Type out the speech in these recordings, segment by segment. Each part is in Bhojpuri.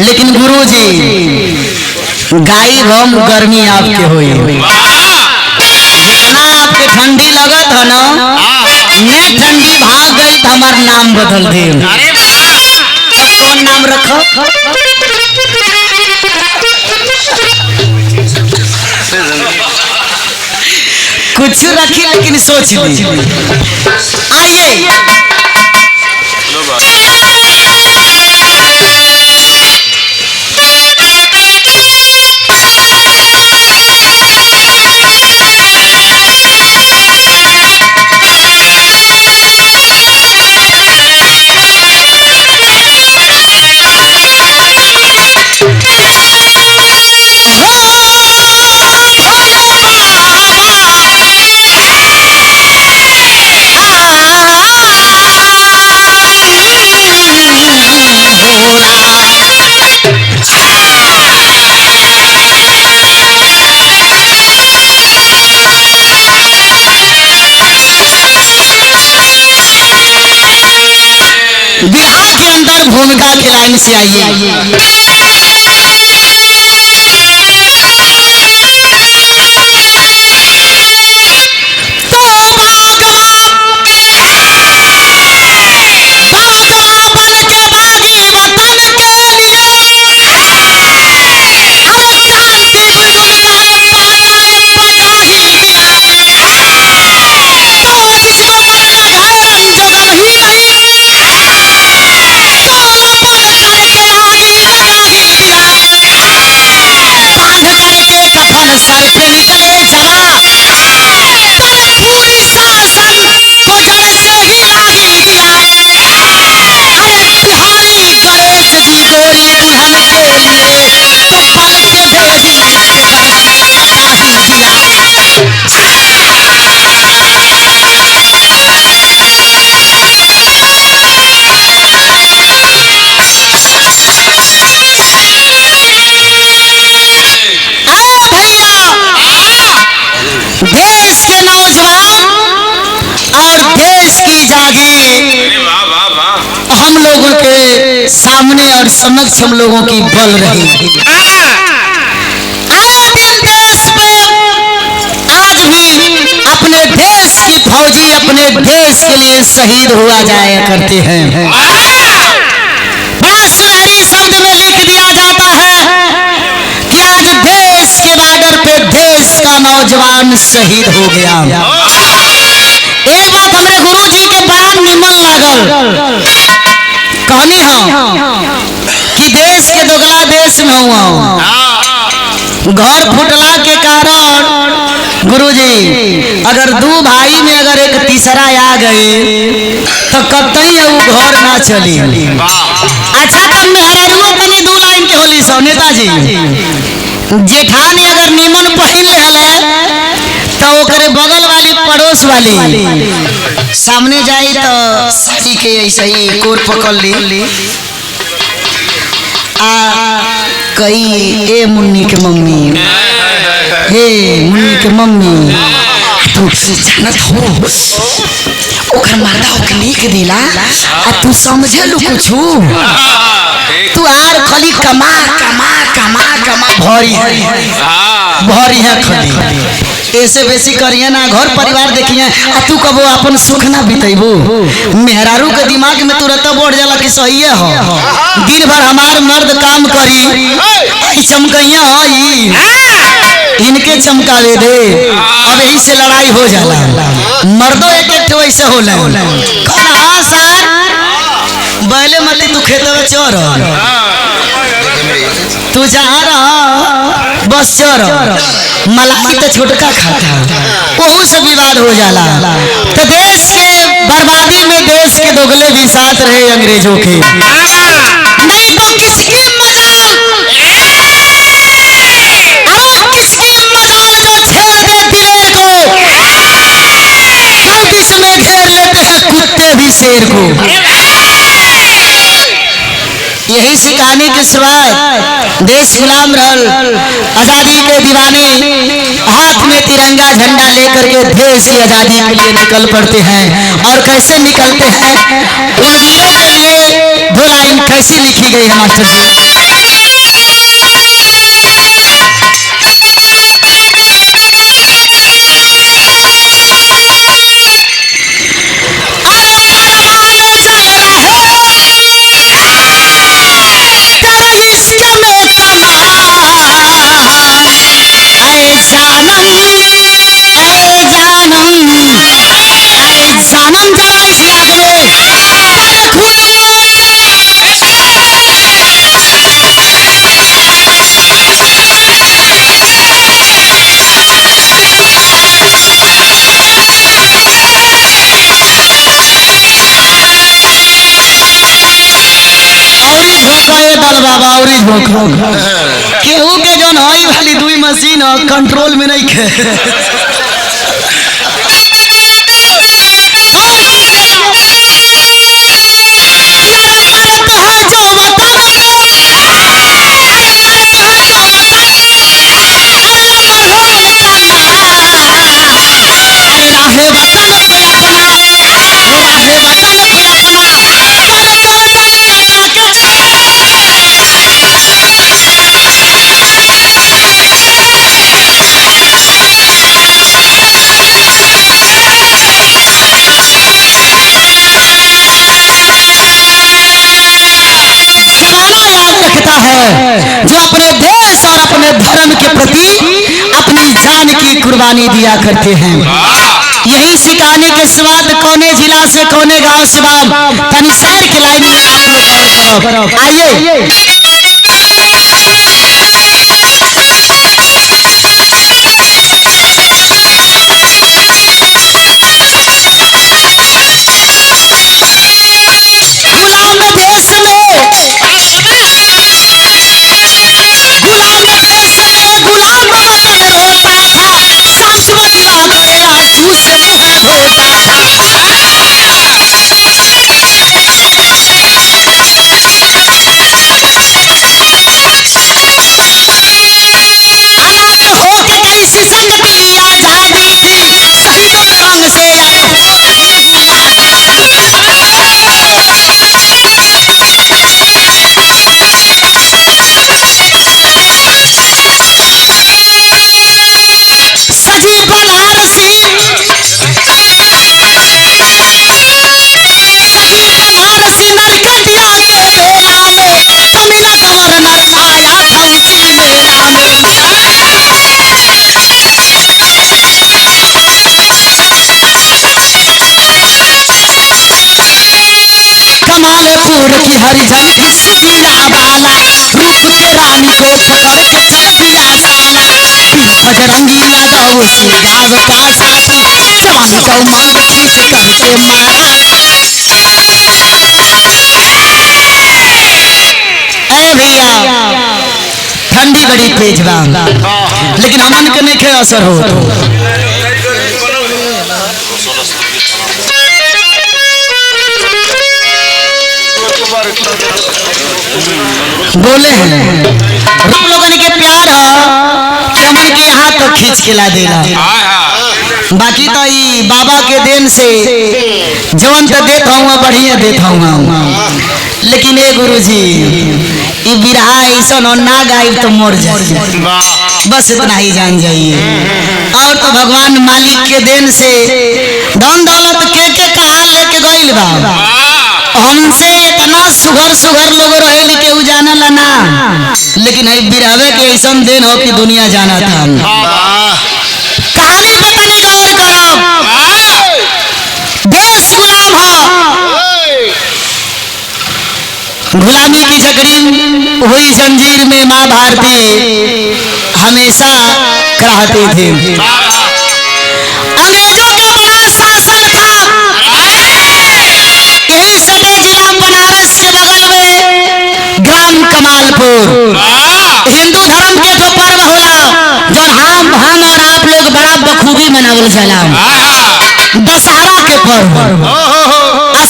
लेकिन गुरुजी गाई हम गर्मी आपके हुई जितना आपके ठंडी लगत है ना ने ठंडी भाग गई तो हमार नाम बदल दे। तब कौन नाम रखो? कुछ रखी लेकिन सोच ली। आइए बिहार के अंदर भूमिका की लाइन से आइए। सर पे निकले चला पूरी शासन को जड़ से हिला ही दिया। अरे बिहारी गणेश जी गोरी दुल्हन के लिए तो पल के भेज देश के नौजवान और देश की जागीर हम लोगों के सामने और समक्ष हम लोगों की बल रही। आए दिन देश पे आज भी अपने देश की फौजी अपने देश के लिए शहीद हुआ जाया करते हैं। बड़ा सुनहरी शब्द में लिख दिया जाता है कि आज देश के बॉर्डर पे देश का नौजवान शहीद हो गया। एक बात हमारे गुरुजी के बड़ा निमन लागल कहनी हो कि देश के दोगला देश में हुआ घर फुटला के कारण गुरुजी अगर दो भाई में अगर एक तीसरा आ गए तो कतई वो घर ना चली। अच्छा तब मेहरारुओ तनी दो लाइन के होली सो नेताजी जेठानी अगर नीमन पहन ले तो ओकरे बगल वाली पड़ोस वाली सामने जाई तो साड़ी के ऐसे ही कोर पकड़ ली आ कई ए मुन्नी के मम्मी हे मुन्नी के मम्मी तू जानत हो ओकर मर्दा ओके लिख दिला आ तू समझे लो कुछ तू आर खाली कमा कमा कमा कमा भरी है खाली ऐसे बेसी करिए ना घर परिवार देखिए आ तू कबो अपन सुख ना बितेबू। मेहरारू के दिमाग में तुरंत बढ़ जाला कि सही है हो दिन भर हमार मर्द काम करी चमकैया हो इनके चमकावे दे अब यही से लड़ाई हो जाला। मर्दों एक एक वैसे होला हाँ सर बैले मत तू खेतवे चोर तू जहाँ रहा बस चोर मलाई तो छोटका खाता वहू से विवाद हो जाला। तो देश के बर्बादी में देश के दोगले भी साथ रहे अंग्रेजों के नहीं तो किसकी मजाल किसकी मजाल जो छेड़ दे दिले को गर्दिश में घेर लेते हैं कुत्ते भी शेर को। यही सी कहानी के शुरुआत देश गुलाम रहल आजादी के दीवाने हाथ में तिरंगा झंडा लेकर के देश की आजादी के लिए निकल पड़ते हैं। और कैसे निकलते हैं उन वीरों के लिए दो लाइन कैसी लिखी गई है मास्टर जी। बाबा और केहू के जौन हई वाली दुई मशीन कंट्रोल में नहीं खे जो अपने देश और अपने धर्म के प्रति अपनी जान की कुर्बानी दिया करते हैं। यही सिखाने के स्वाद कौने जिला से कौने गांव से बाब तनी शहर की लाइन में आप लोग आइए। कमालपुर की हरिजन की सुबीरा वाला रूप के रानी को पकड़ के चल दिया साला बजरंगी यादव से गाँव का साथी जवानी को मार खींच करके मारा। अरे भैया ठंडी बड़ी तेज बा लेकिन हमन के नहीं खे असर हो बोले हैं हम लोगन के प्यार है कि हमन के यहाँ तो खींच के ला देला बाकी तो ई बाबा के देन से जवन तो देता हूँ बढ़िया देता हूँ लेकिन ए गुरुजी ई बिरहा ऐसा ना गायब तो मर जाए बस इतना ही जान जाइए। और तो भगवान मालिक के देन से धन दौलत के कहा लेके गइल बा हमसे इतना सुगर सुगर लोग रहे के जाना ला ना लेकिन है बिरावे के ऐसा दिन हो कि दुनिया जाना था। कहानी बताने गौर करो देश गुलाम हो गुलामी की जकड़ी हुई जंजीर में माँ भारती हमेशा कराहते थे। अंग्रेजों का बड़ा शासन था यही सटे जिला बनारस के बगल में ग्राम कमालपुर हिंदू धर्म के जो पर्व होला जो हम और आप लोग बड़ा बखूबी मनावल जाला दशहरा के पर्व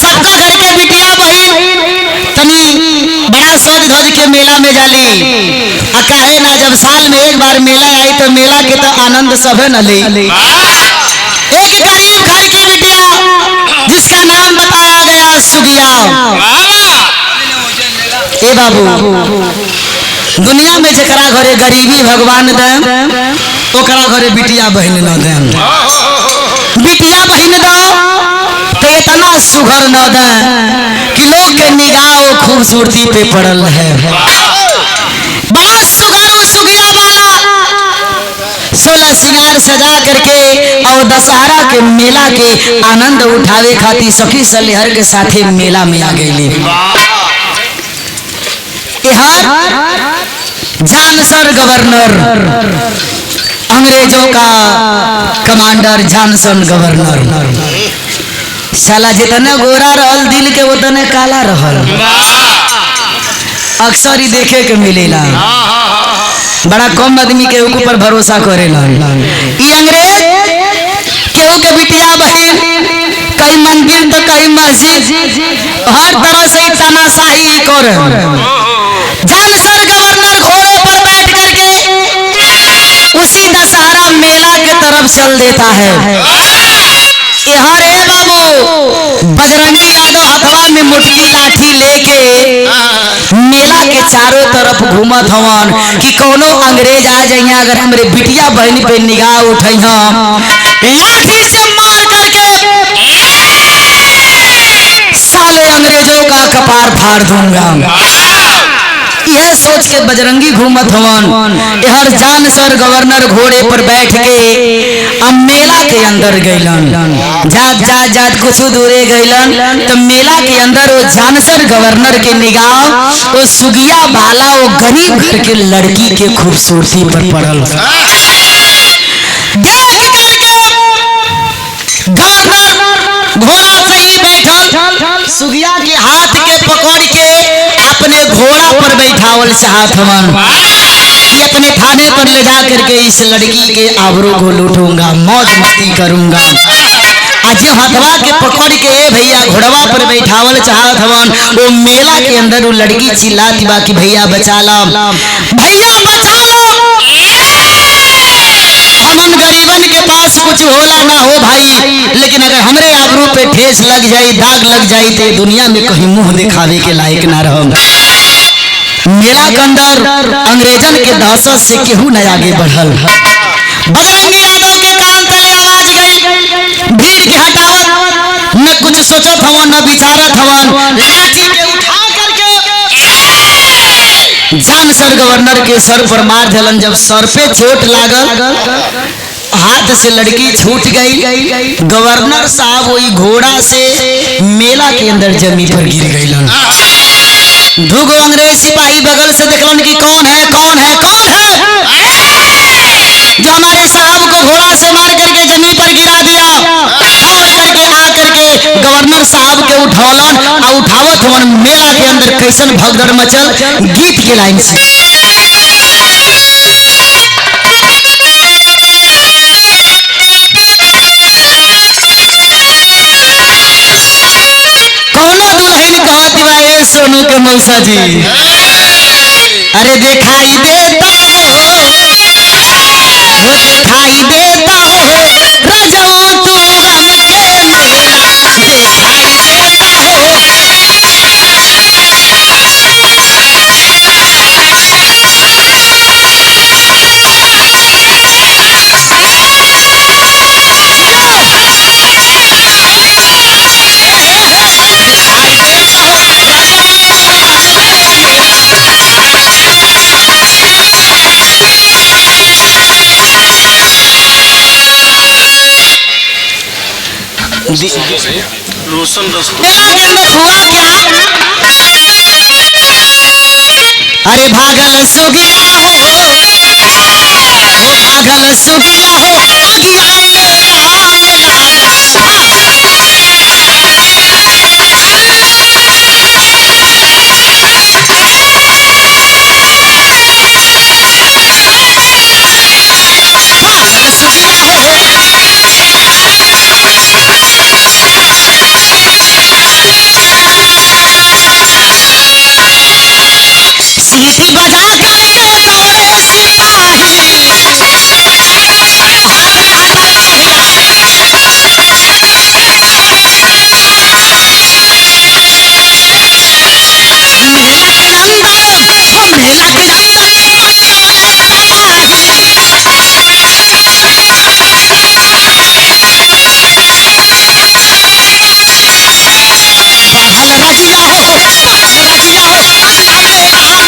सबका घर के बिटिया बहन तनी बड़ा सज धज के मेला में जाली कहे ना जब साल में एक बार मेला आई तो मेला के तो आनंद सभे न ले। एक गरीब घर की बिटिया जिसका नाम बताया गया सुगिया ए बाबू दुनिया में जकरा घरे गरीबी भगवान दे ओकरा घरे बिटिया बहन न दे बिटिया बहन दो तो इतना सुघर न दे कि लोग के निगाह खूबसूरती पे पड़ल है। बड़ा सुघर सुगिया वाला 16 श्रृंगार सजा करके और दशहरा के मेला के आनंद उठावे खातिर सखी सलेहर के साथे मेला में आ गई। जानसर गवर्नर अंग्रेजों का कमांडर जानसन गवर्नर साला जितने गोरा रहल दिल के उतने काला रहल अक्सर ही देखे के मिलेला। बड़ा कम आदमी के ऊपर भरोसा करेला। ये अंग्रेज केहू के बिटिया बहन कई मंदिर तो कई मस्जिद हर तरह से तानाशाही करे। जानसर गवर्नर घोड़े पर बैठ करके उसी दशहरा मेला के तरफ चल देता है। यहाँ रे बाबू बजरंगी यादव हथवा में मुटकी लाठी लेके मेला के चारों तरफ घूमत हवन कि कोनो अंग्रेज आ जाइए अगर हमरे बिटिया बहन पे निगाह उठाई लाठी से मार करके साले अंग्रेजों का कपार फाड़ दूंगा। यह सोच के बजरंगी घूमत हवन। हर जानसर गवर्नर घोड़े पर बैठ के अब मेला के अंदर गइलन। जात जात जात कुछ दूरे गइलन तो मेला के अंदर वो जानसर गवर्नर के निगाह वो सुगिया भाला वो गरीब घर के लड़की के खूबसूरती पर पड़ल। देख करके गवर्नर घोड़ा पे ही बैठल सुगिया के हाथ के पकड़ के अपने घोड़ा पर बैठावल चाहत हवन कि अपने थाने पर ले जा करके इस लड़की के आबरू को लूटूंगा, मौज मस्ती करूंगा। आज हथवा के पकड़ के भैया घोड़वा पर बैठावल चाहत हवन। वो मेला के अंदर वो लड़की चिल्लाती बा कि भैया बचा लो, भैया बचा लो, हमन गरीबन के पास कुछ होला ना हो भाई, लेकिन अगर हमरे आबरू पे ठेस लग जाई, दाग लग जाई तो दुनिया में कहीं मुंह दिखावे के लायक ना रहम। मेला के अंदर अंग्रेजन के दहशत से केहू न आगे बढ़ल। बजरंगी यादव के कान तले आवाज गई, भीड़ के हटावत न कुछ सोचत हवन न विचारत हवन। लाठी पे उठा करके जानसर गवर्नर के सर पर मार देलन। जब सर पे चोट लागल हाथ से लड़की छूट गई। गवर्नर साहब वही घोड़ा से मेला के अंदर जमीन पर गिर गइलन। दूगो अंग्रेज सिपाही बगल से देखलन कि कौन है कौन है कौन है जो हमारे साहब को घोड़ा से मार करके जमीन पर गिरा दिया। दौड़ करके आ करके गवर्नर साहब के उठौलन और उठावत हवन। मेला के अंदर कैसन भगदड़ मचल गीत के लाइन से। कौनो दुल्हन कहत बा ए सोनू के मौसा जी, अरे दिखाई देता हो दिखाई देता हो रजवा तू हमके मेला दिखाई देता हो। रोशन हुआ क्या? अरे भागल सुगिया हो भागल सुगिया हो अगिया मेला में लागल। भागल सुगिया हो सीटी बजा करके दौड़े सिपाही हाय मेला के अंदर वो मेला के अंदर मचौले तबाही। बढ़ल रजिया हो बढ़ल रजिया हो अगिया मेला में लागल।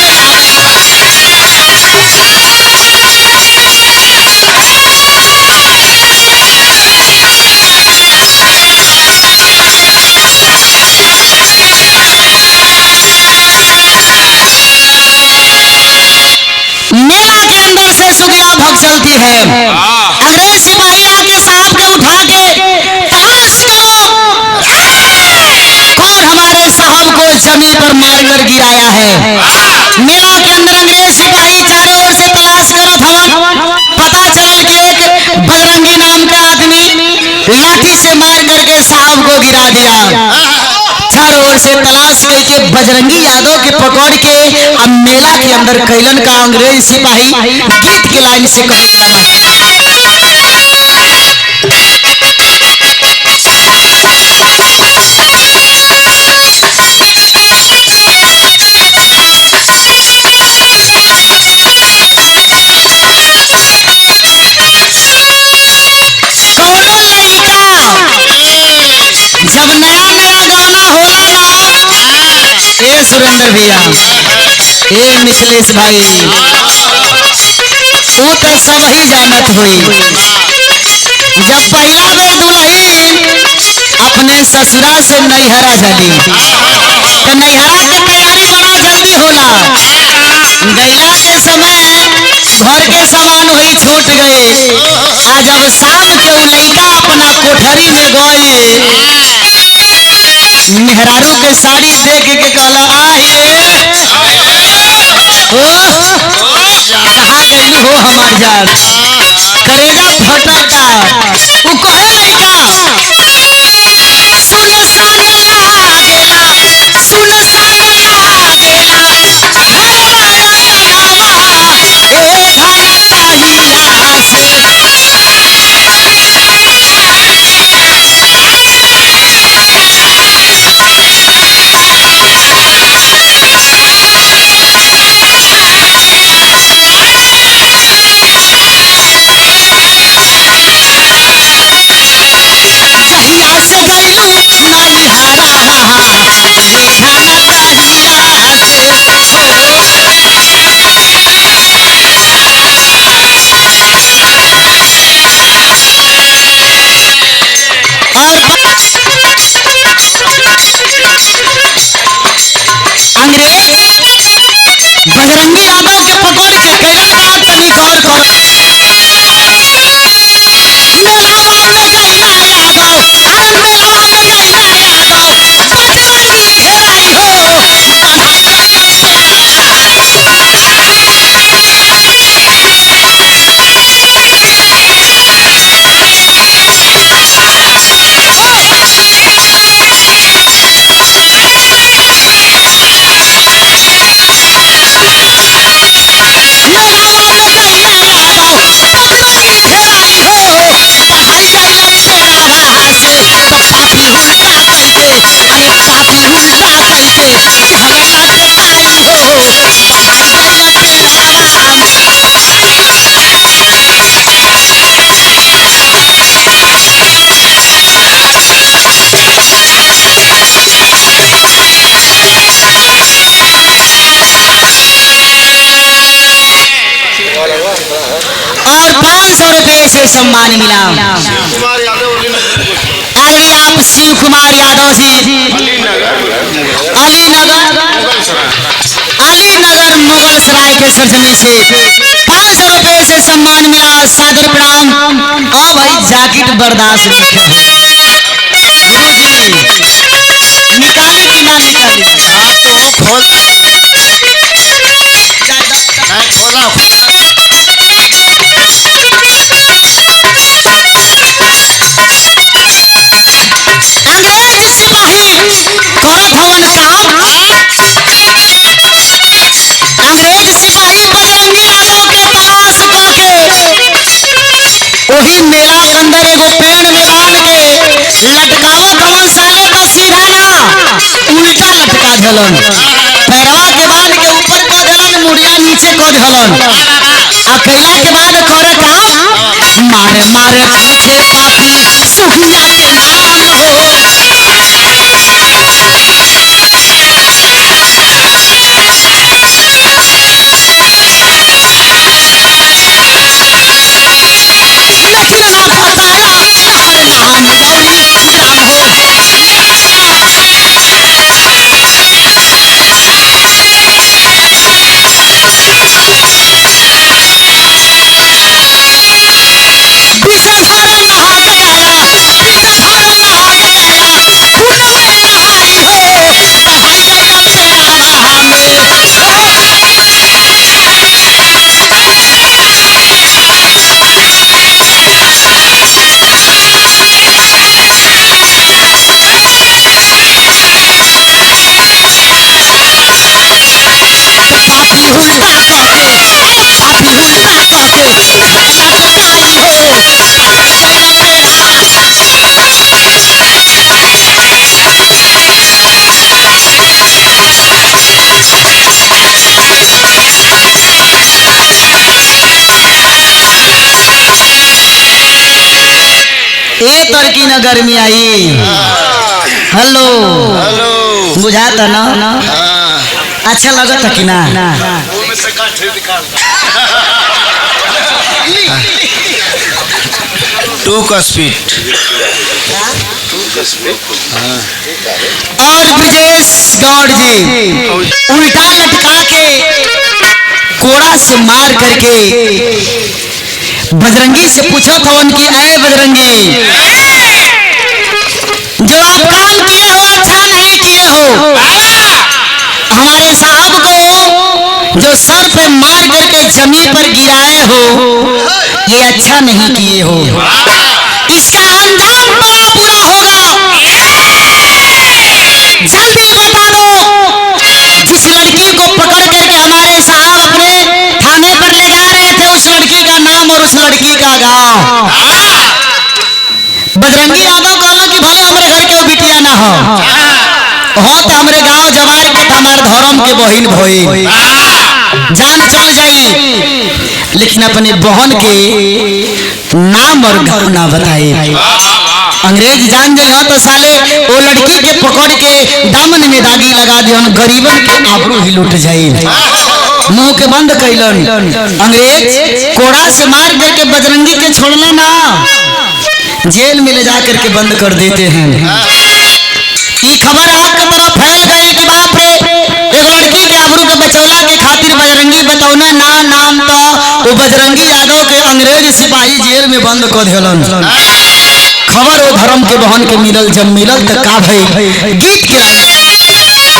मेला के अंदर से सुगिया भग चलती है। अंग्रेज सिपाही आके साहब के उठा के तलाश करो कौन हमारे साहब को जमीन पर मारकर गिराया है। अंदर करके साहब को गिरा दिया। चारों ओर से तलाश करके बजरंगी यादव के पकड़ के अब मेला के अंदर कैलन का अंग्रेज सिपाही गीत के लाइन से कौनो लइका जब नया नया गाना होला ना, ए सुरेंद्र भैया, ए मिथिलेश भाई, वो तो सब ही जानत हुई। जब पहला बेर दुल्हन अपने ससुरा से नैहरा जली तो नैहरा के तैयारी बड़ा जल्दी होला। गैला के समय घर के सामान वही छूट गए। आज जब शाम के उ लइका अपना कोठरी में गए, मेहरारू के साड़ी देख के कहला आई ओ कहाँ गई हो हमार जान, करेजा फटता। उ कहे लइका सुनसान लागेला, सुनसान लागेला, घर बड़ा तनावा, ए घर पहिला से। जहिया से गइलू नैहरा देखा न तहिया से और अंग्रेज बजरंगी यादव के पकड़ के कैलन का तनी गौर कर। मेलावा में गैला यादव, अरे मेलावा में गैला यादव, बजरंगी घेराई हो बना देला प्यार। मेलावा में गैला यादव, बजरंगी घेराई हो बढ़ाई गैला प्यारा से। तो पापी उल्टा करके, अरे पापी उल्टा करके धर्म जताई हो बढ़ा गैला तेरावा। और 500 रुपए से सम्मान मिला। अरे आप शिव कुमार यादव जी, अलीनगर, अलीनगर मुगल सराय के सरजमी से 500 रुपए से सम्मान मिला। सादर प्रणाम। और भाई जैकेट बर्दाश्त लिखे गुरु जी, निकाली कि ना निकाली? अंग्रेज सिपाही करत हवन काम। अंग्रेज सिपाही बजरंगी यादव के तलाश करके वही मेला के अंदर एगो पेड़ में बांध के लटकावत हवन। साले तो सीधा ना उल्टा लटका धलन, पैरवा के बांध के ऊपर क धलन, मुड़िया नीचे क धलन। आ कैला के बाद करे काम मारे मारे पूछे पापी सुहिया के नाम हो। लेकिन ना बताया तहर नाम औरी ग्राम हो। विषधर महादयाला, तर की न गर्मी आई। हेलो हेलो बुझाता ना अच्छा लगता कि ना। टू का स्पीड और ब्रजेश गौड़ जी उल्टा लटका के कोड़ा से मार करके बजरंगी से पूछो था उनकी आए बजरंगी जो आप काम किए हो अच्छा नहीं किए हो। हमारे साहब को जो सर पे मार करके जमीन पर गिराए हो ये अच्छा नहीं किए हो। इसका अंजाम बड़ा बुरा होगा। जल्दी बता दो जिस लड़की को पकड़ करके हमारे साहब अपने थाने पर ले जा रहे थे उस लड़की का नाम और उस लड़की का गांव। बजरंगी यादव कहला कि भले हमारे घर के बिटिया ना हो तो हमारे गांव जवार के हमारे धर्म के बहिन भई जान चल जाई लेकिन अपने बहन के नाम और गांव ना बताए। अंग्रेज जान जाए तो साले वो लड़की के पकड़ के दामन में दागी लगा दिया गरीबन के आबरू ही लुट जाए। मुंह के बंद कैलन अंग्रेज कोड़ा से मार करके बजरंगी के छोड़ना ना जेल में ले जा करके बंद कर देते हैं। ये खबर आग की तरफ फैल गई कि बाप रे एक लड़की के आबरू के बचौला के खातिर बजरंगी बतौना ना नाम तो वो बजरंगी यादव के अंग्रेज सिपाही जेल में बंद कर दिलन। खबर वो धर्म के बहन के मिलल जब मिलल तो का भई गीत के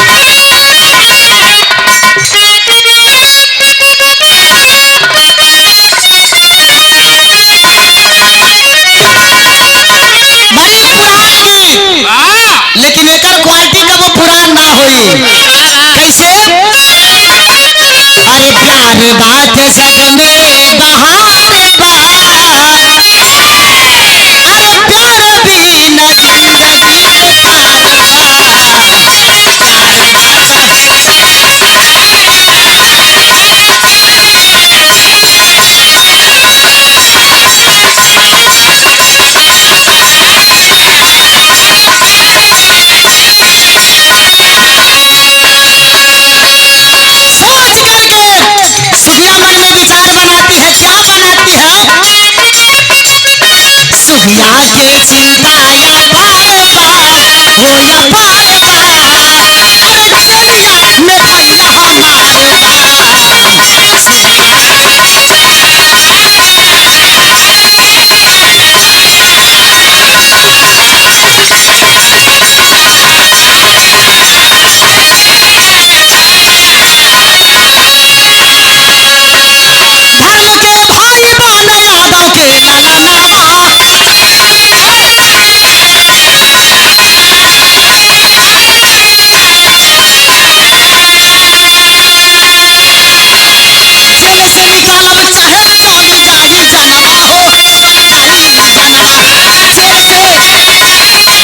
लेकिन एक क्वालिटी का वो पुरान ना होई कैसे अरे प्यार बात जग में बहार बा अरे प्यार भी न जिंदगी सुगिया के चिंता या पार हो या पार अरे चलिया में भैया धर्म के भाई बोले यादव के लाला नामा जेल से निकालल चाहे चल जाई जनवा हो जाई जनवा जेल से चल जाई कई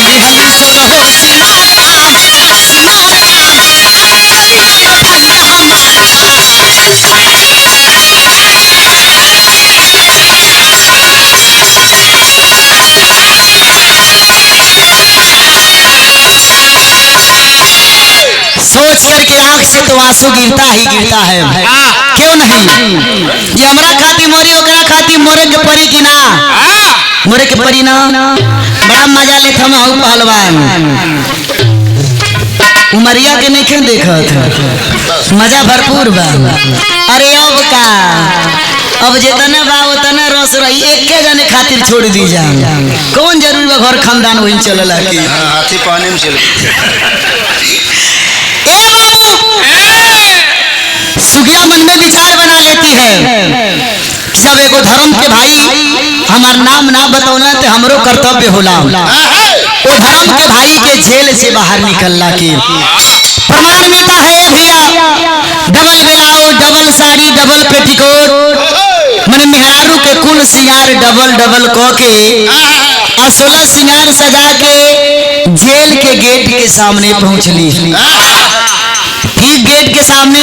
दिहल सोरहो सिंगार बा सिंगार बा अरे चलिया में भैया सोच करके आंख से तो आंसू गिरता ही गिरता है। क्यों नहीं ये हमरा खाती मोरी ओकरा खाती मोरे के परी की ना मोरे के परी ना बड़ा मजा लेत हम हूं पहलवान उमरिया के नहीं देखत मजा भरपूर बा। अरे अब का अब जितना बा उतना रस रही एके जने खातिर छोड़ दी जा कौन जरूरी बा घर खानदान वहीं चलला की हाथी पानी में चल सुगिया मन में विचार बना लेती है जब एगो धर्म के भाई हमार नाम ना बतौना तो हमरो कर्तव्य होला वो धर्म के भाई के जेल से बाहर निकलना की प्रमाण मिलता है भैया। Double blouse double sari double petticoat मन मेहरारू के कुल सिंगार डबल डबल क के 16 सिंगार सजा के जेल के गेट के सामने पहुंचली। गेट के सामने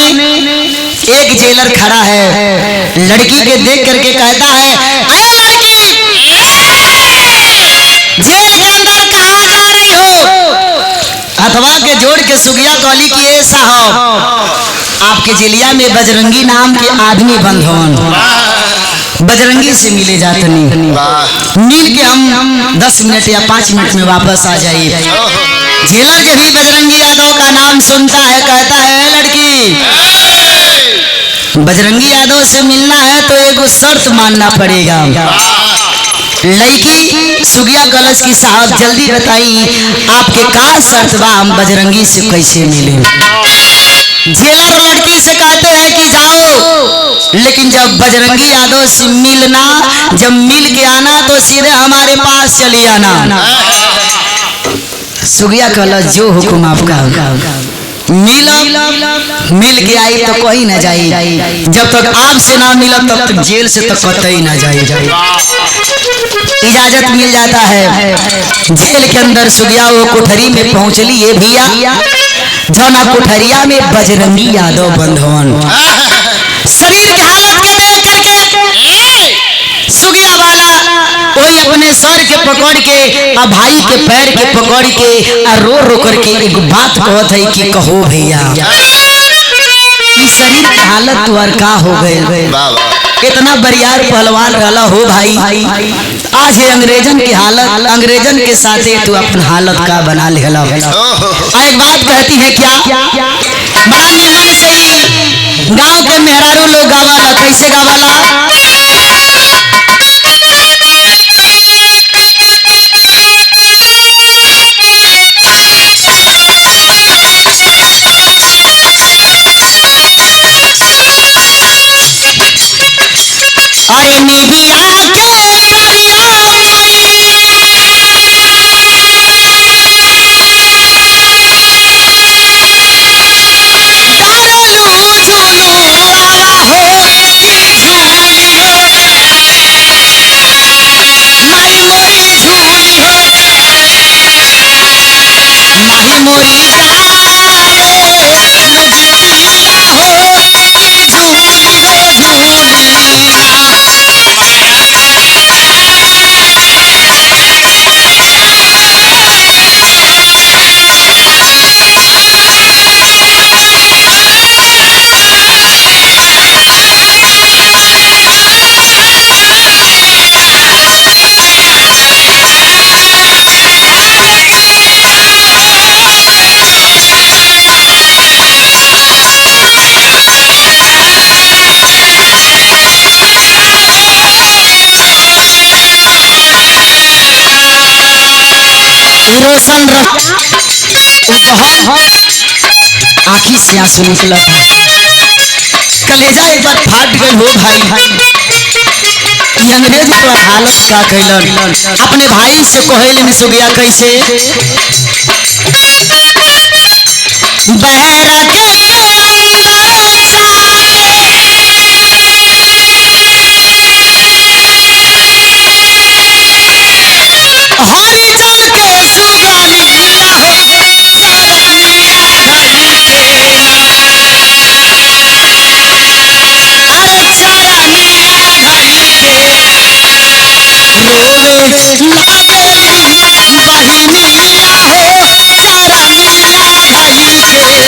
एक जेलर खड़ा है। लड़की के देख करके कहता है, अरे लड़की, जेल के अंदर कहाँ जा रही हो? हथवा के जोड़ के सुगिया कौली की, ए साहब, आपके जेलिया में बजरंगी नाम के आदमी बंद हवन, बजरंगी से मिले जाते नहीं, मिल के हम 10 मिनट या 5 मिनट में वापस आ जाइए। जेलर जब भी बजरंगी यादव का नाम सुनता है कहता है, लड़की, बजरंगी यादव से मिलना है तो एक शर्त मानना पड़ेगा। लड़की सुगिया कलश की, साहब जल्दी बताइए आपके का शर्त बा, हम बजरंगी से कैसे मिले? जेलर लड़की से कहते हैं कि जाओ, लेकिन जब बजरंगी यादव से मिलना, जब मिल के आना तो सीधे हमारे पास चली आना। सुगिया कलश, जो हुक्म आपका। मिल के आई तो कहीं ना जाई, जब तक आपसे ना मिला तब तक जेल से तो कतई ना जाई। इजाजत मिल जाता है। जेल के अंदर सुगिया वो कोठरी में पहुंचली। ये भैया जौना कोठरिया में बजरंगी यादव बंद हवन, शरीर की हालत के देख करके सुगिया वाला कोई अपने सर के पकड़ के और भाई के पैर के पकड़ के और रो रो करके एक बात कहत है कि कहो भैया, इस शरीर की हालत तुअर का हो गए? इतना बरियार पहलवान रहला हो भाई, आज ये अंग्रेजन की हालत, अंग्रेजन के साथे तू अपन हालत का बना लेला। एक बात कहती है क्या, बड़ा निमन से ही गांव के मेहरारू लोग गावाला। कैसे गावाला? अरे निहिया के करिया डालू झूलू आवा हो की झूली हो, माई मोरी झूली हो, माही मोरी डालो झूलिया हो की झूली हो, झूलिया। रोशन आँखी से आंसू निकला, कलेजा एक बार फाट गई हो भाई। ये अंग्रेज तो हालत का कैलन, अपने भाई से कहले में सुगिया कैसे, बहरा के अंदर जाके हरिजन के सुगलिया हो, चरनिया धई केला, अरे चरनिया धई के रोवे लागली बहिनिया हो, चरनिया धई केला।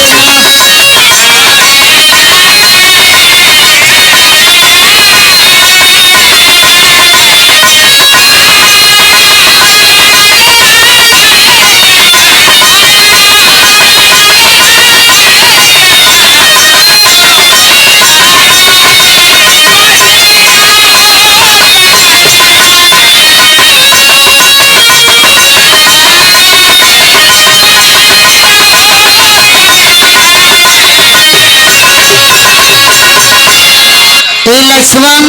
लक्ष्मण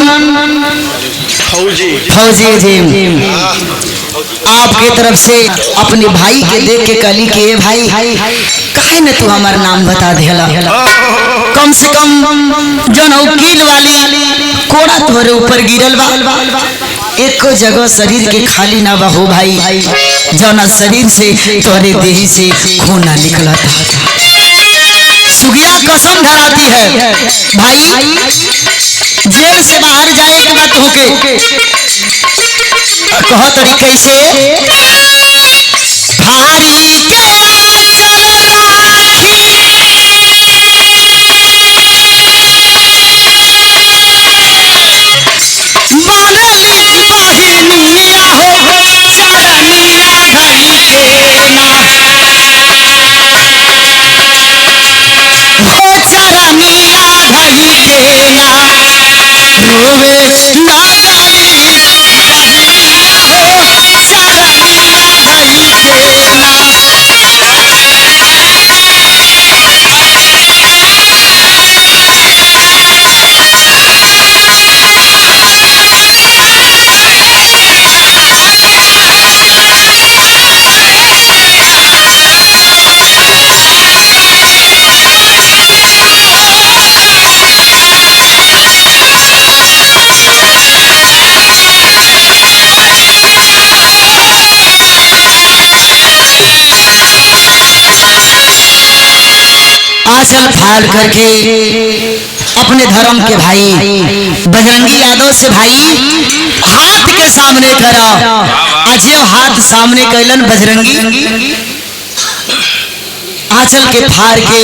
फौजी जी आपके तरफ से अपने भाई के देख के कली के, भाई काहे न तू हमारा नाम बता देला, कम से कम जौन उकील वाली कोड़ा तोरे ऊपर गिरल बा, एको जगह शरीर के खाली ना बा हो भाई, जौना शरीर से तोरे देही से खून ना निकला था। सुगिया कसम धराती है भाई जेल से बाहर जाए के बाद होके कह तरी कैसे भारी के बहनिया हो चरनिया धरी देना हो चरनिया धरी देना रोवे नागरी बहनिया हो चरनिया धरी देना आंचल फाड़ करके अपने धर्म के भाई बजरंगी यादव से भाई हाथ के सामने करा अजय हाथ सामने कैलन बजरंगी आंचल के फाड़ के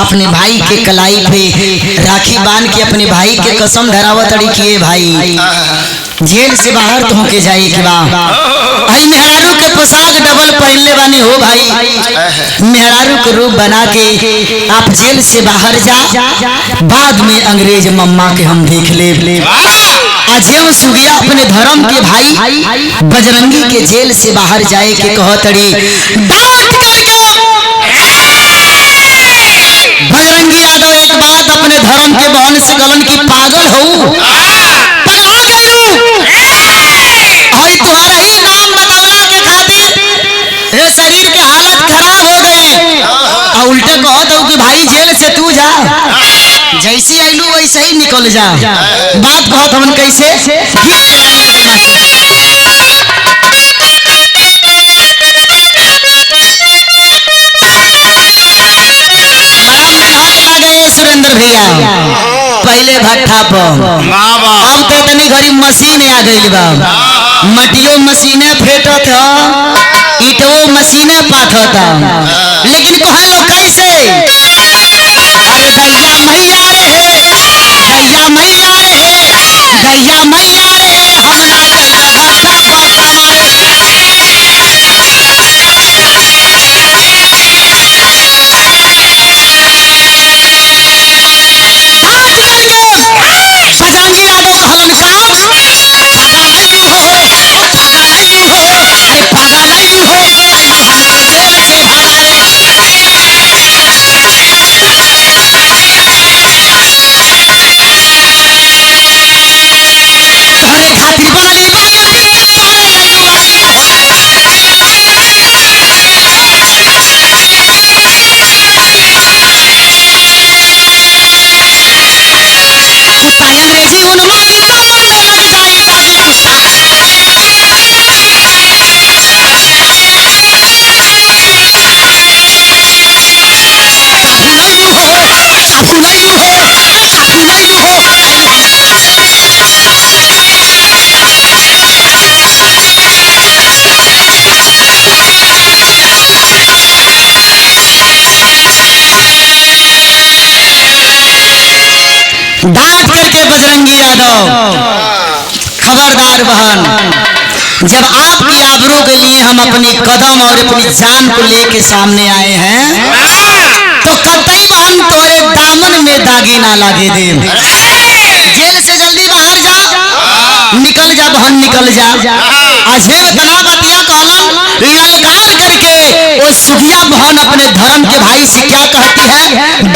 अपने भाई के कलाई पे राखी बांध के अपने भाई के कसम धरावत अड़ी किए भाई जेल से बाहर तो होके जाए के बाद आई मेहरारू के पोशाक डबल पहनले बानी हो भाई मेहरारू के रूप बना के आप जेल से बाहर जा बाद में अंग्रेज मम्मा के हम देख ले अजय सुगिया अपने धर्म के भाई बजरंगी के जेल से बाहर जाए के कहतड़ी डांट करके बजरंगी यादव एक बात अपने धर्म के बहन से गलन की पागल हो पगला गईलू हई तुम्हारा ही नाम बदलना के खातिर ये शरीर के हालत खराब हो गए और उल्टे कहत हो कि भाई जेल से तू जा जैसी आईलू वैसे ही निकल जा बात कहत हमन कैसे गीत के लाइन में मास्टर सुरेंद्र भैया पहले भट्ठा पर अब तो इतनी घड़ी मशीन आ गई बा मटियो मशीने फेंटत ह ईटो मशीने पाथत लेकिन कहे लो कैसे अरे गैया मैया रे गैया मैया रे गैया मैया रे हमरा गैया भट्ठा पकावे बजरंगी यादव कहलन का पागलैलू हो पागलैलू हो अरे पागलैलू हो आइलू हमके जेल से भगावे घरे खातिर बाली बाली काहे आइलू वाली कुत्ता अंग्रेजी उन्मादी तो मुंडे लग जाई बाबू साफुनैलू हो साफुनैलू हो साफुनैलू हो आइलू हम डांट करके बजरंगी यादव खबरदार बहन जब आपकी आबरू के लिए हम अपनी कदम और अपनी जान को लेके सामने आए हैं तो कतई बहन तोरे दामन में दागी ना लागे दे जेल से जल्दी बाहर जा निकल जा बहन निकल जा अजय तना बतिया कहलन ललकार करके वो सुगिया बहन अपने धर्म के भाई से क्या कहती है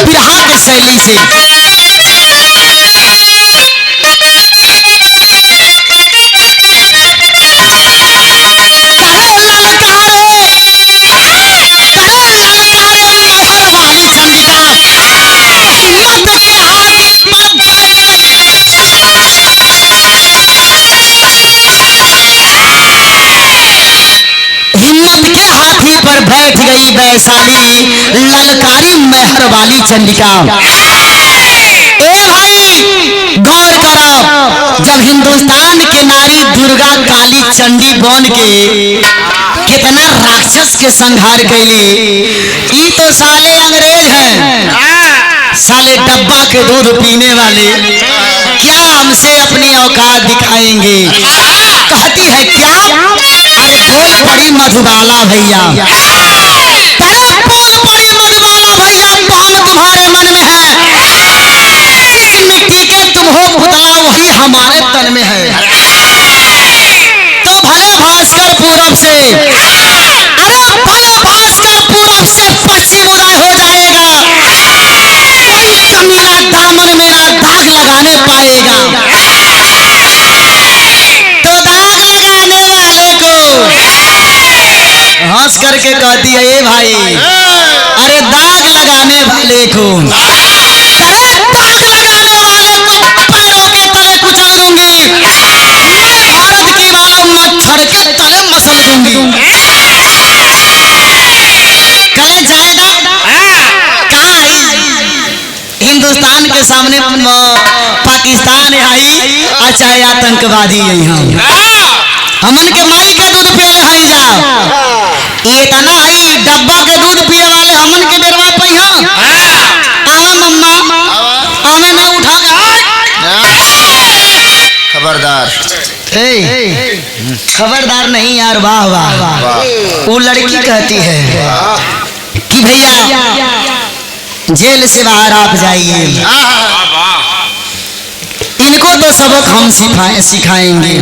बिरहा के शैली से हिम्मत के हाथी पर बैठ गई वैशाली ललकारी मेहर वाली चंडिका। ए भाई गौर करो, जब हिंदुस्तान के नारी दुर्गा काली चंडी बन के कितना राक्षस के संहार कैली। ई तो साले अंग्रेज हैं, साले डब्बा के दूध पीने वाले, क्या हमसे अपनी औकात दिखाएंगे। कहती है क्या, अरे बोल पड़ी मधुबाला भैया, बोल पड़ी मधुबाला भैया, कौन तुम्हारे मन में है, मिट्टी के तुम हो पुतला वही हमारे तन में है। तो भले भास्कर पूरब से, अरे भले भास्कर पूरब से पश्चिम उदय हो जाएगा, कोई कमीना दामन मेरा दाग लगाने पाएगा। तो दाग लगाने वाले को हंस करके कहती है, ए भाई अरे दाग लगाने वाले को, अरे दाग लगाने वाले को पैरों के तले कुचल दूंगी, मैं भारत की बालों मच्छर के तले मसल दूंगी। कहे जाएगा कहाँ आई, हिंदुस्तान के सामने पाकिस्तान आई, अच्छा आतंकवादी आई हम, हमन के माई के दूध पियले हई जा, इतना आई डब्बा के दूध पिए वाले हमन के डरवा पई हां। आवा मम्मा, आवे ना उठा खबरदार। खबरदार नहीं यार, वाह वाह। वो लड़की कहती है कि भैया जेल से बाहर आप जाइए, इनको तो सबक हम सिखाएंगे।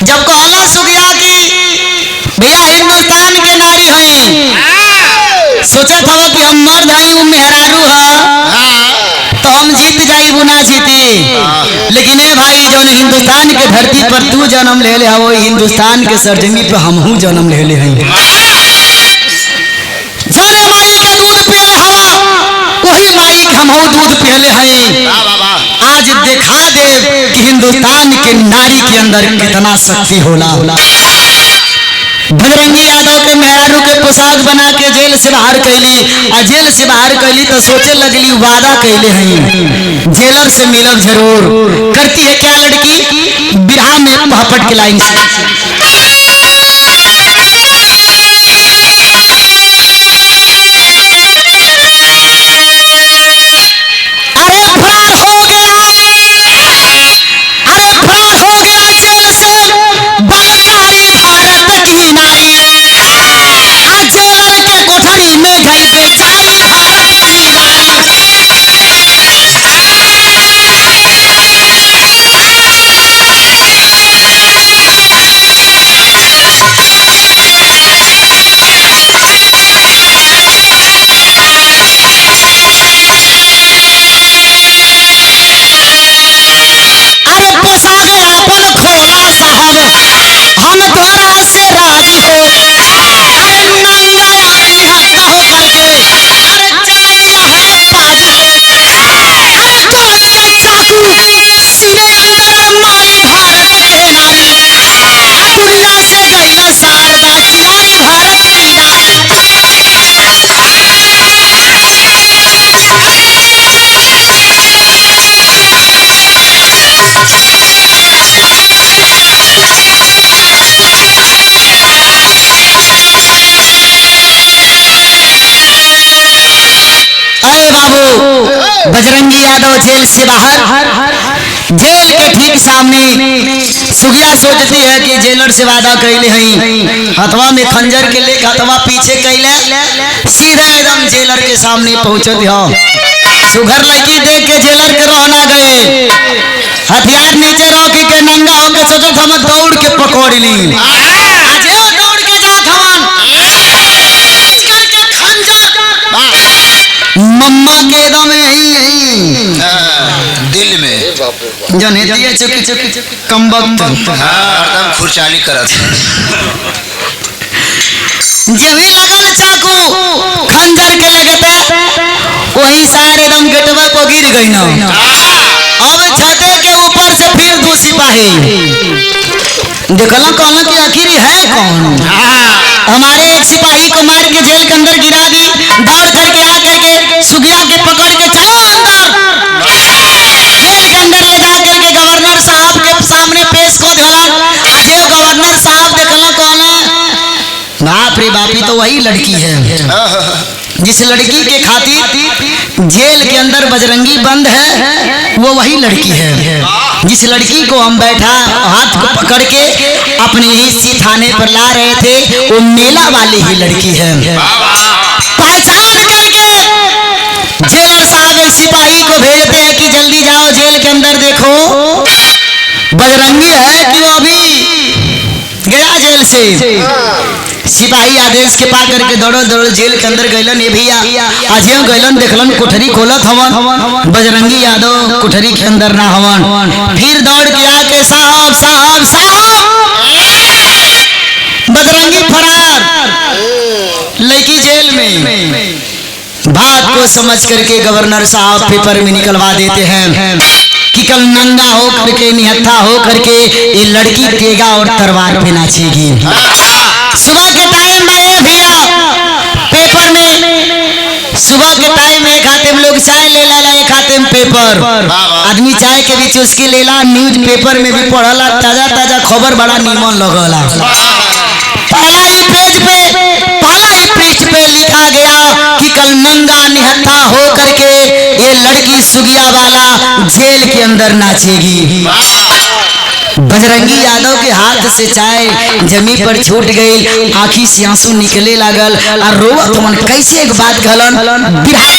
जब कहला सुगिया की भैया हिंदुस्तान के नारी हैं, सोचा था कि हम मर्द हैं, वो मेहरारू है तो हम जीत जाई वो ना जीती। लेकिन ए भाई जो हिंदुस्तान के धरती पर तू जन्म ले ले, वो हिंदुस्तान के सरजमी पे हमहू जन्म ले ले हैं। जाने माई के दूध पियले हवा, वही माई के हमहू दूध पियले हैं। आज दिखा दे कि हिंदुस्तान के नारी के अंदर कितना शक्ति होला। बजरंगी यादव के मेहरारू के पोशाक बना के जेल से बाहर कैली, और जेल से बाहर कैली तो सोचे लगली वादा कैले हैं जेलर से मिलब जरूर। करती है क्या लड़की, बिरहा में पहपट के लाइन से, अरे फरार हो गया, अरे फरार हो गया जेल से बलकारी भारत की नारी, आज जेलर के कोठरी में घर पे जाई भारत की नारी। अरे पोशाक अपन खोला साहब, हम द्वारा से राजी हो, अरे नंगा आदमी हत्या हो करके, अरे चलैया है बाजी हो, अरे चलत का चाकू सीने अंदर मारी भारत के नारी, दुनिया से गईला शारदा चिलाई भारत की नारी। अरे बाबू बजरंगी यादव जेल से बाहर, जेल के ठीक सामने सुगिया सोचती है कि जेलर से वादा कैले हैं, हथवा में खंजर के लेके हथवा पीछे कैले, सीधे एकदम जेलर के सामने पहुंचत हो। सुघर लड़की देख के जेलर के रोना गए, हथियार नीचे रोकी के नंगा होके सोचत हम दौड़ के पकड़ ली, आज दौड़ के जात हवन करके खंजर मम्मा के दम ही दिल में जने दिए चुकी चुकी कम वक्त एकदम खुरचाली करत जभी लगल चाकू खंजर के लगता, वही सारे दम गेटवा को गिर गई ना। अब छते के ऊपर से फिर दो सिपाही देखला कहला कि आखिर है कौन। हमारे एक सिपाही को मार के जेल के अंदर गिरा दी, दौड़ करके आ सुगिया के पकड़ के चलो अंदर, जेल के अंदर ले जा करके गवर्नर साहब के सामने पेश कर दिलन। आज ये गवर्नर साहब देखला कहला बाप रे बाप, ये तो वही लड़की है जिस लड़की के खातिर जेल के अंदर बजरंगी बंद है, वो वही लड़की है जिस लड़की को हम बैठा हाथ को पकड़ के अपने इसी थाने पर ला रहे थे, वो मेला वाली ही लड़की है। पहचान करके जेलर साहब एक सिपाही को भेजते हैं कि जल्दी जाओ जेल के अंदर देखो बजरंगी है कि वो अभी गया जेल से। सिपाही आदेश के पा करके दौड़ो दौड़ो जेल के अंदर गइलन। ये भैया आज हम गइलन देखलन कोठरी खोलत हवन, बजरंगी यादव कोठरी के अंदर ना हवन। फिर दौड़ के आके साहब साहब साहब बजरंगी फरार, लड़की जेल में। बात को समझ करके गवर्नर साहब पेपर में निकलवा देते हैं कि कल नंगा हो करके निहत्था हो करके ये लड़की तेगा और तलवार पे नाचेगी। सुबह के टाइम में भैया पेपर में, सुबह के टाइम में एक हाथे में लोग चाय ले ला, एक हाथे में पेपर। आदमी चाय के भी चुस्की लेला, न्यूज पेपर में भी पढ़ला, ताजा ताजा खबर बड़ा नीमन लगला। पहला ही पेज पे लिखा गया कि कल नंगा निहत्था हो करके ये लड़की सुगिया वाला जेल के अंदर नाचेगी। बजरंगी यादव के हाथ से चाय जमी पर छूट गई, आंखी से आंसू निकले लागल और रोवत मन कैसे एक बात कहलन बिरहा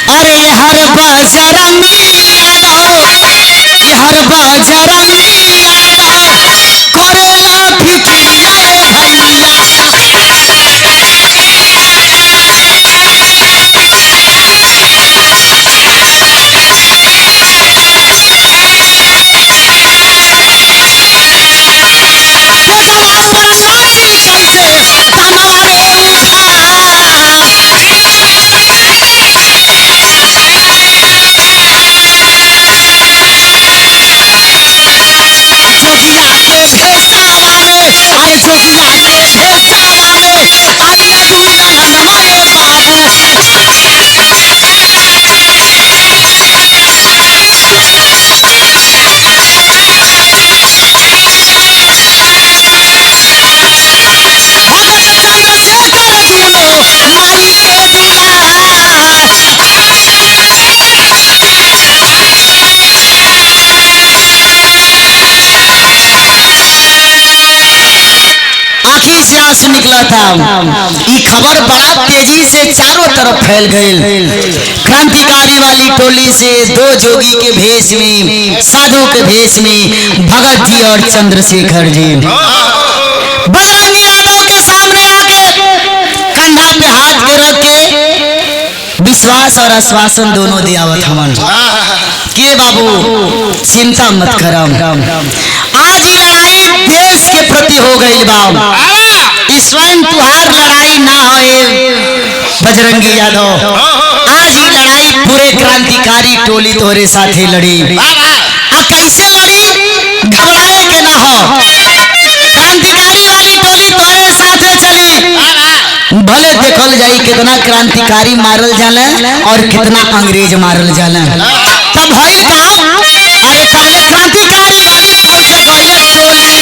अरे हर बजरंगी यादव, हर बजरंगी यादव करेला फिक्रिया भैया। अरे जोगिया के भेसा वाले आइए दुल्हन मोरे बाबू। भगत चंद्रशेखर जी मोर माई के दुलार। आंखी से आंसू निकला था। ये खबर बड़ा तेजी से चारों तरफ फैल गई। क्रांतिकारी वाली टोली से दो जोगी के भेष में, साधु के भेष में भगत जी और चंद्रशेखर जी बजरंगी यादव के सामने आके कंधा पे हाथ के रख के विश्वास और आश्वासन दोनों दियावत हमन के बाबू चिंता मत करम, आज ये लड़ाई देश के प्रति हो गई बा, स्वयं तुहार लड़ाई ना होए बजरंगी यादव, आज ये लड़ाई पूरे क्रांतिकारी टोली तोरे साथे लड़ी। आ कैसे लड़ी घबराए के ना हो, क्रांतिकारी वाली टोली तोरे साथे चली। भले देखल जाई कितना क्रांतिकारी मारल जाला और कितना अंग्रेज मारल जाला। तब भई का अरे पहले क्रांतिकारी वाली पहुंच गई टोली।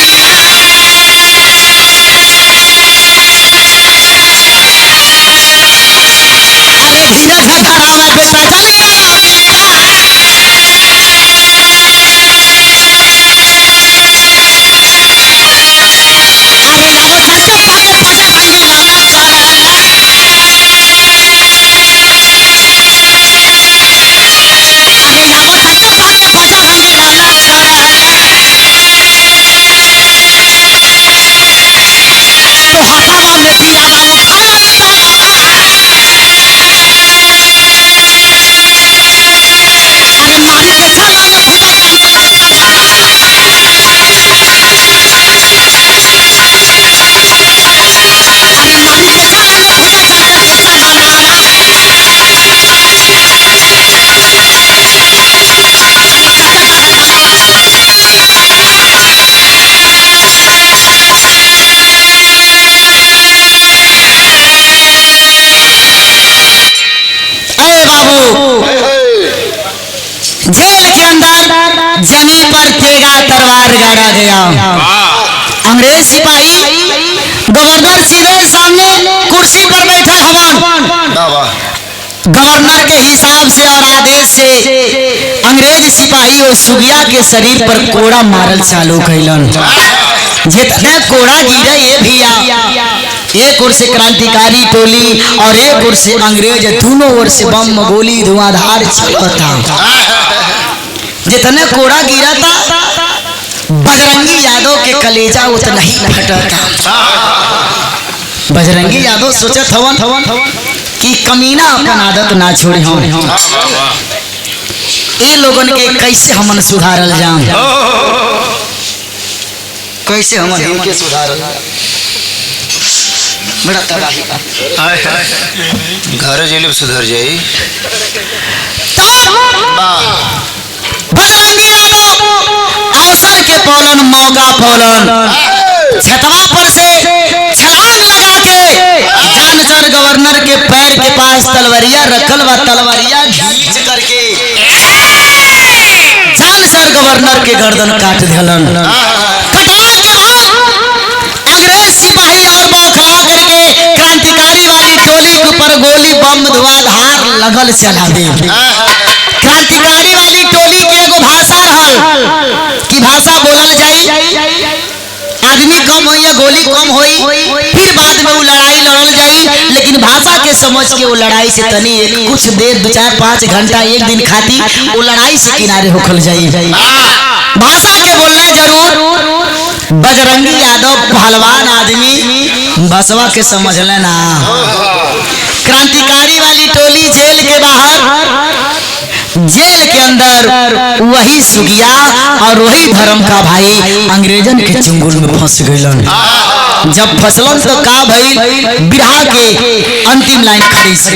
अरे धीरज धरावा बेटा जल्दी आओ अमेरिका। अरे यादव सबसे पहले बजरंगी लाना चढ़ला। आ गया। अंग्रेज सिपाही गवर्नर सीधे सामने कुर्सी पर बैठल हवन। गवर्नर के हिसाब से और आदेश से अंग्रेज सिपाही और सुगिया के शरीर पर कोड़ा मारल चालू कैलन। जितने कोड़ा गिरे ये भैया, एक ओर से क्रांतिकारी टोली और एक ओर से अंग्रेज, दोनों ओर से बम गोली धुआंधार चलता। जितने कोड़ा गिरा था बजरंगी यादव के कलेजा उतना ही फटता। बजरंगी यादव सोचत हवन कि कमीना अपन आदत ना छोड़े हम, ये लोगन के कैसे हमन सुधारल जाम, कैसे हमन इनके सुधारल। बड़ा तबाही घर जेल में सुधर जाई। बजरंगी यादव अवसर के पौलन, मौका पौलन, छतवा पर से छलांग लगा के जानसर गवर्नर के पैर के पास तलवरिया रखल व तलवरिया खींच करके जानसर गवर्नर के गर्दन काट दिलन। कटवा के बाद अंग्रेज सिपाही और बौखला करके क्रांतिकारी वाली टोली के ऊपर गोली बम धुआंधार लगल चलावे। क्रांतिकारी वाली टोली के एगो भाषा रहल कि भाषा बोलल जाई, आदमी कम होई या गोली कम होई, फिर बाद में वो लड़ाई लड़ल जाई, लेकिन भाषा के समझ के वो लड़ाई से तनी एक कुछ देर 2-4-5 घंटा एक दिन खाती वो लड़ाई से किनारे होखल जाई। भाषा के बोलना जरूर। बजरंगी यादव पहलवान आदमी बसवा के समझ लेना। क्रांतिकारी वाली टोली जेल के बाहर, जेल के अंदर वही सुगिया और वही धर्म का भाई अंग्रेजन के चंगुल में फंस गइलन। जब फसलन तो का भइल, बिरहा के अंतिम लाइन खड़ी से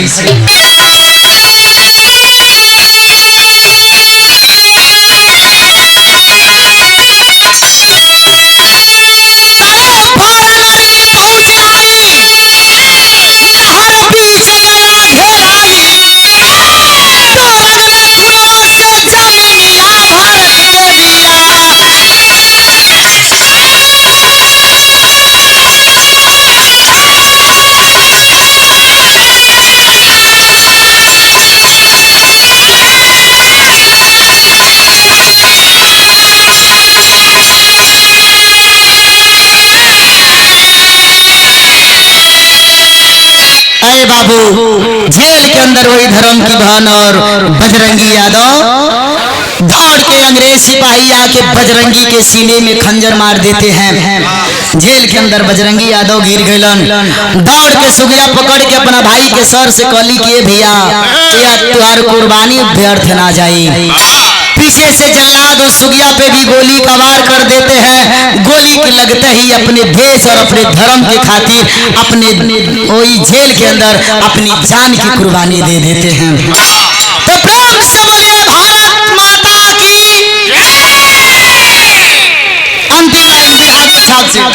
बाबू जेल के अंदर वही धर्म की बहन और बजरंगी यादव दौड़ के अंग्रेज सिपाही आके बजरंगी के सीने में खंजर मार देते हैं। जेल के अंदर बजरंगी यादव गिर गइलन। दौड़ के सुगिया पकड़ के अपना भाई के सर से कहली कि भैया यह तुहार कुर्बानी व्यर्थ ना जाई। पीछे से जल्लाद उस सुगिया पे भी गोली का वार कर देते हैं। गोली के लगते ही अपने देश और अपने धर्म के खातिर अपने वही जेल के अंदर अपनी जान की कुर्बानी दे देते हैं। तो प्रेम से बोलिए भारत माता की। अंतिम लाइन बिरहा के साथ से